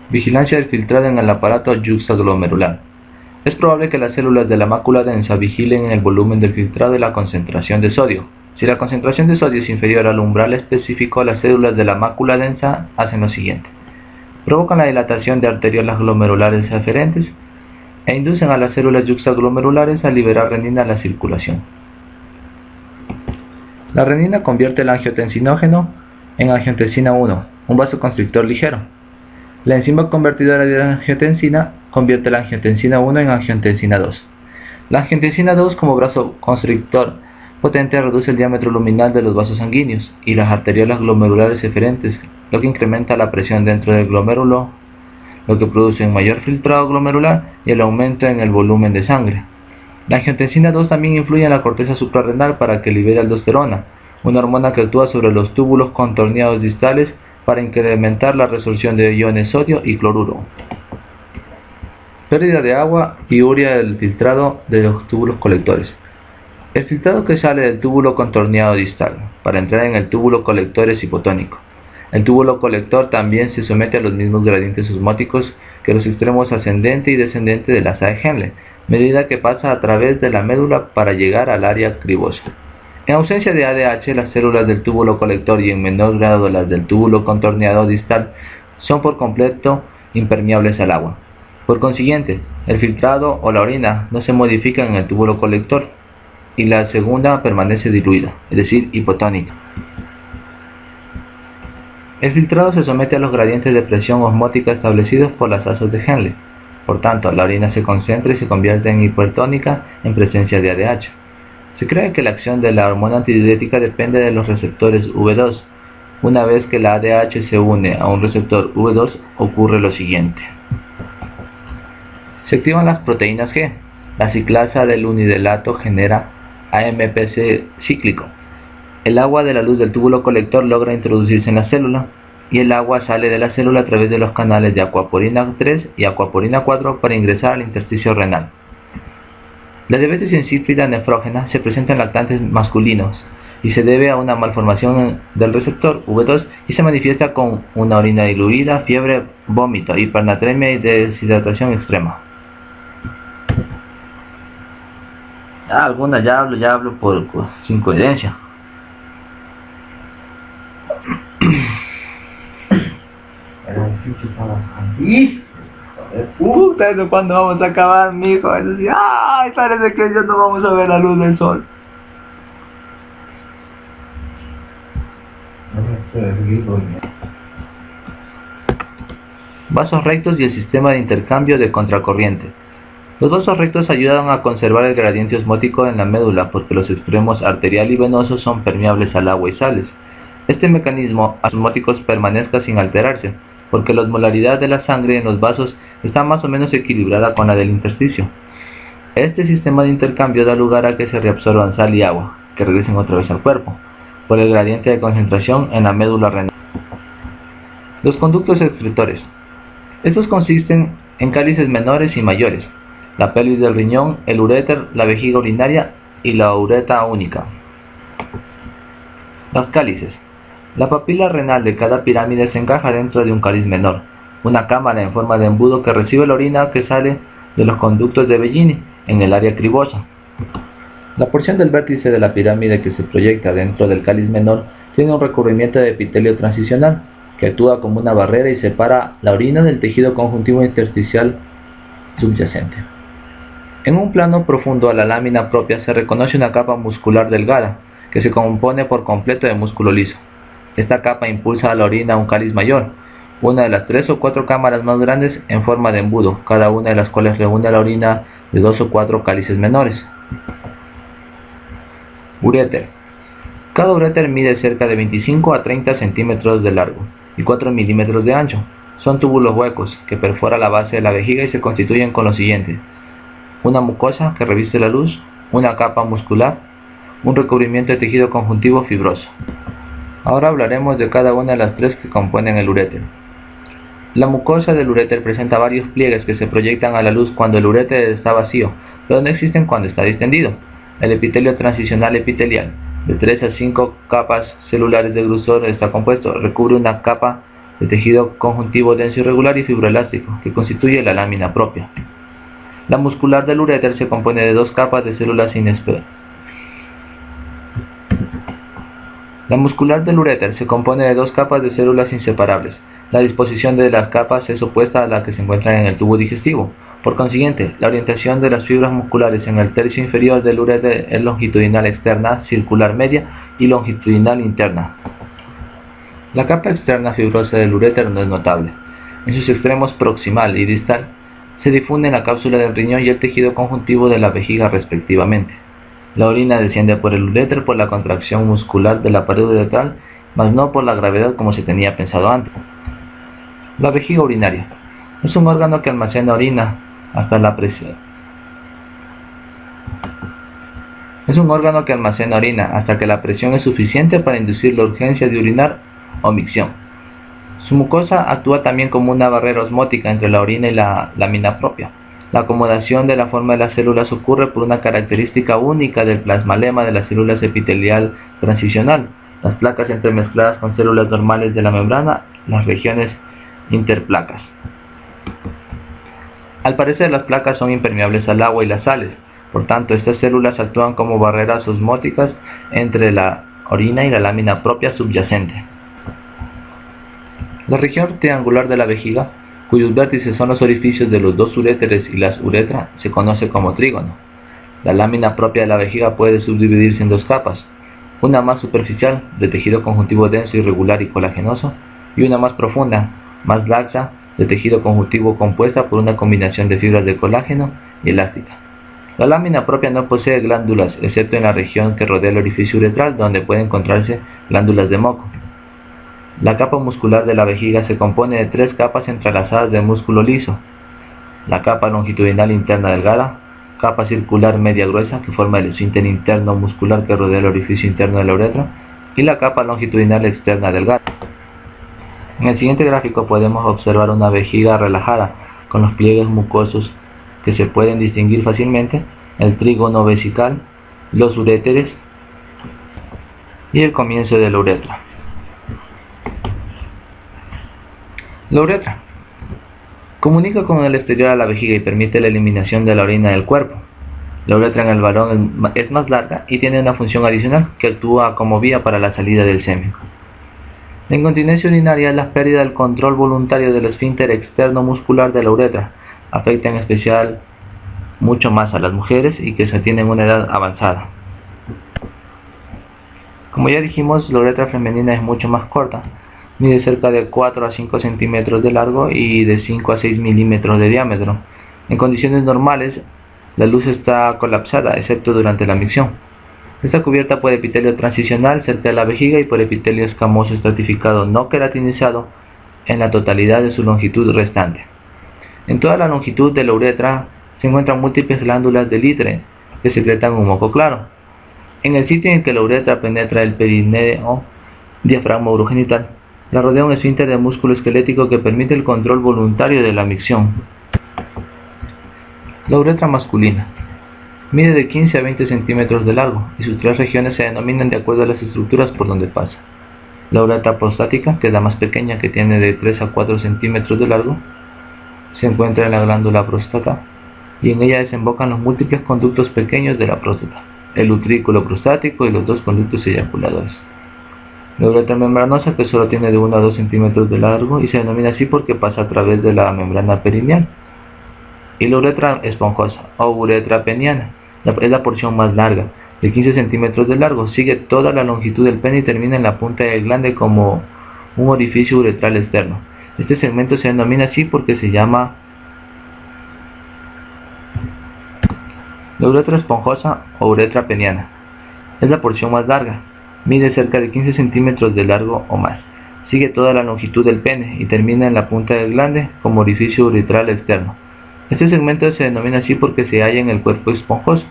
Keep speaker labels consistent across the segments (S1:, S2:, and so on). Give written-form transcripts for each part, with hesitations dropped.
S1: Vigilancia del filtrado en el aparato yuxtaglomerular. Es probable que las células de la mácula densa vigilen el volumen del filtrado y la concentración de sodio. Si la concentración de sodio es inferior al umbral específico, las células de la mácula densa hacen lo siguiente. Provocan la dilatación de arteriolas glomerulares aferentes e inducen a las células yuxtaglomerulares a liberar renina a la circulación. La renina convierte el angiotensinógeno en angiotensina 1, un vasoconstrictor ligero. La enzima convertidora de angiotensina convierte la angiotensina 1 en angiotensina 2. La angiotensina 2 como vasoconstrictor potente reduce el diámetro luminal de los vasos sanguíneos y las arteriolas glomerulares eferentes, lo que incrementa la presión dentro del glomérulo, lo que produce un mayor filtrado glomerular y el aumento en el volumen de sangre. La angiotensina 2 también influye en la corteza suprarrenal para que libere aldosterona, una hormona que actúa sobre los túbulos contorneados distales para incrementar la resorción de iones sodio y cloruro. Pérdida de agua y urea del filtrado de los túbulos colectores. El filtrado que sale del túbulo contorneado distal para entrar en el túbulo colector es hipotónico. El túbulo colector también se somete a los mismos gradientes osmóticos que los extremos ascendente y descendente del asa de Henle, medida que pasa a través de la médula para llegar al área cribosa. En ausencia de ADH, las células del túbulo colector y en menor grado las del túbulo contorneado distal son por completo impermeables al agua. Por consiguiente, el filtrado o la orina no se modifican en el túbulo colector y la segunda permanece diluida, es decir, hipotónica. El filtrado se somete a los gradientes de presión osmótica establecidos por las asas de Henle. Por tanto, la orina se concentra y se convierte en hipertónica en presencia de ADH. Se cree que la acción de la hormona antidiurética depende de los receptores V2. Una vez que la ADH se une a un receptor V2, ocurre lo siguiente. Se activan las proteínas G. La ciclasa del unidelato genera AMPC cíclico. El agua de la luz del túbulo colector logra introducirse en la célula y el agua sale de la célula a través de los canales de acuaporina 3 y acuaporina 4 para ingresar al intersticio renal. La diabetes insípida nefrógena se presenta en lactantes masculinos y se debe a una malformación del receptor V2 y se manifiesta con una orina diluida, fiebre, vómito, hipernatremia y deshidratación extrema. Algunas ya hablo sin coherencia. Puta, ¿eso cuándo vamos a acabar, mijo? Ay, parece que ya no vamos a ver la luz del sol. Vasos rectos y el sistema de intercambio de contracorriente. Los vasos rectos ayudan a conservar el gradiente osmótico en la médula porque los extremos arterial y venoso son permeables al agua y sales. Este mecanismo hace que los osmóticos permanezcan sin alterarse, porque la osmolaridad de la sangre en los vasos está más o menos equilibrada con la del intersticio. Este sistema de intercambio da lugar a que se reabsorban sal y agua, que regresen otra vez al cuerpo, por el gradiente de concentración en la médula renal. Los conductos excretores. Estos consisten en cálices menores y mayores, la pelvis del riñón, el uréter, la vejiga urinaria y la uretra única. Los cálices. La papila renal de cada pirámide se encaja dentro de un cáliz menor, una cámara en forma de embudo que recibe la orina que sale de los conductos de Bellini en el área cribosa. La porción del vértice de la pirámide que se proyecta dentro del cáliz menor tiene un recubrimiento de epitelio transicional que actúa como una barrera y separa la orina del tejido conjuntivo intersticial subyacente. En un plano profundo a la lámina propia se reconoce una capa muscular delgada que se compone por completo de músculo liso. Esta capa impulsa a la orina a un cáliz mayor, una de las 3 o 4 cámaras más grandes en forma de embudo, cada una de las cuales reúne a la orina de 2 o 4 cálices menores. Uréter. Cada uréter mide cerca de 25 a 30 centímetros de largo y 4 milímetros de ancho. Son túbulos huecos que perforan la base de la vejiga y se constituyen con lo siguiente: una mucosa que reviste la luz, una capa muscular, un recubrimiento de tejido conjuntivo fibroso. Ahora hablaremos de cada una de las 3 que componen el uréter. La mucosa del uréter presenta varios pliegues que se proyectan a la luz cuando el uréter está vacío, pero no existen cuando está distendido. El epitelio transicional epitelial, de 3 a 5 capas celulares de grosor está compuesto, recubre una capa de tejido conjuntivo denso irregular y fibroelástico, que constituye la lámina propia. La muscular del uréter se compone de dos capas de células inseparables. La disposición de las capas es opuesta a la que se encuentra en el tubo digestivo. Por consiguiente, la orientación de las fibras musculares en el tercio inferior del uréter es longitudinal externa, circular media y longitudinal interna. La capa externa fibrosa del uréter no es notable. En sus extremos proximal y distal se difunden la cápsula del riñón y el tejido conjuntivo de la vejiga respectivamente. La orina desciende por el uréter por la contracción muscular de la pared uretral, mas no por la gravedad como se tenía pensado antes. La vejiga urinaria es un órgano que almacena orina hasta la presión. Hasta que la presión es suficiente para inducir la urgencia de urinar o micción. Su mucosa actúa también como una barrera osmótica entre la orina y la lámina propia. La acomodación de la forma de las células ocurre por una característica única del plasmalema de las células epitelial transicional, las placas entremezcladas con células normales de la membrana, las regiones interplacas. Al parecer, las placas son impermeables al agua y las sales. Por tanto, estas células actúan como barreras osmóticas entre la orina y la lámina propia subyacente. La región triangular de la vejiga, cuyos vértices son los orificios de los dos uréteres y las uretras, se conoce como trígono. La lámina propia de la vejiga puede subdividirse en dos capas, una más superficial, de tejido conjuntivo denso, irregular y colagenoso, y una más profunda, más laxa, de tejido conjuntivo compuesta por una combinación de fibras de colágeno y elástica. La lámina propia no posee glándulas, excepto en la región que rodea el orificio uretral, donde pueden encontrarse glándulas de moco. La capa muscular de la vejiga se compone de tres capas entrelazadas de músculo liso: la capa longitudinal interna delgada, capa circular media gruesa que forma el esfínter interno muscular que rodea el orificio interno de la uretra, y la capa longitudinal externa delgada. En el siguiente gráfico podemos observar una vejiga relajada, con los pliegues mucosos que se pueden distinguir fácilmente, el trígono vesical, los uréteres y el comienzo de la uretra. La uretra comunica con el exterior a la vejiga y permite la eliminación de la orina del cuerpo. La uretra en el varón es más larga y tiene una función adicional que actúa como vía para la salida del semen. La incontinencia urinaria es la pérdida del control voluntario del esfínter externo muscular de la uretra. Afecta en especial mucho más a las mujeres y que se tienen una edad avanzada. Como ya dijimos, la uretra femenina es mucho más corta. Mide cerca de 4 a 5 centímetros de largo y de 5 a 6 milímetros de diámetro. En condiciones normales, la luz está colapsada, excepto durante la micción. Está cubierta por epitelio transicional cerca de la vejiga y por epitelio escamoso estratificado no queratinizado en la totalidad de su longitud restante. En toda la longitud de la uretra se encuentran múltiples glándulas de Litre que secretan un moco claro. En el sitio en que la uretra penetra el perineo diafragma urogenital, la rodea un esfínter de músculo esquelético que permite el control voluntario de la micción. La uretra masculina mide de 15 a 20 centímetros de largo y sus tres regiones se denominan de acuerdo a las estructuras por donde pasa. La uretra prostática, que es la más pequeña, que tiene de 3 a 4 centímetros de largo, se encuentra en la glándula próstata y en ella desembocan los múltiples conductos pequeños de la próstata, el utrículo prostático y los dos conductos eyaculadores. La uretra membranosa, que solo tiene de 1 a 2 centímetros de largo y se denomina así porque pasa a través de la membrana perineal. Y la uretra esponjosa o uretra peniana es la porción más larga, de 15 centímetros de largo, sigue toda la longitud del pene y termina en la punta del glande como un orificio uretral externo. Este segmento se denomina así porque se llama la uretra esponjosa o uretra peniana. Es la porción más larga, mide cerca de 15 centímetros de largo o más, sigue toda la longitud del pene y termina en la punta del glande como orificio uretral externo. Este segmento se denomina así porque se halla en el cuerpo esponjoso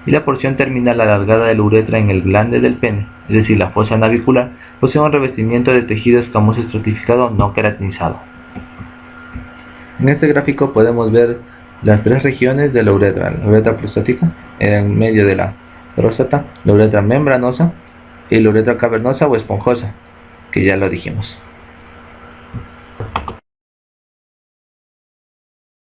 S1: y la porción terminal alargada de la uretra en el glande del pene, es decir, la fosa navicular, posee un revestimiento de tejido escamoso estratificado no queratinizado. En este gráfico podemos ver las tres regiones de la uretra prostática en medio de la próstata, la uretra membranosa y la uretra cavernosa o esponjosa, que ya lo dijimos.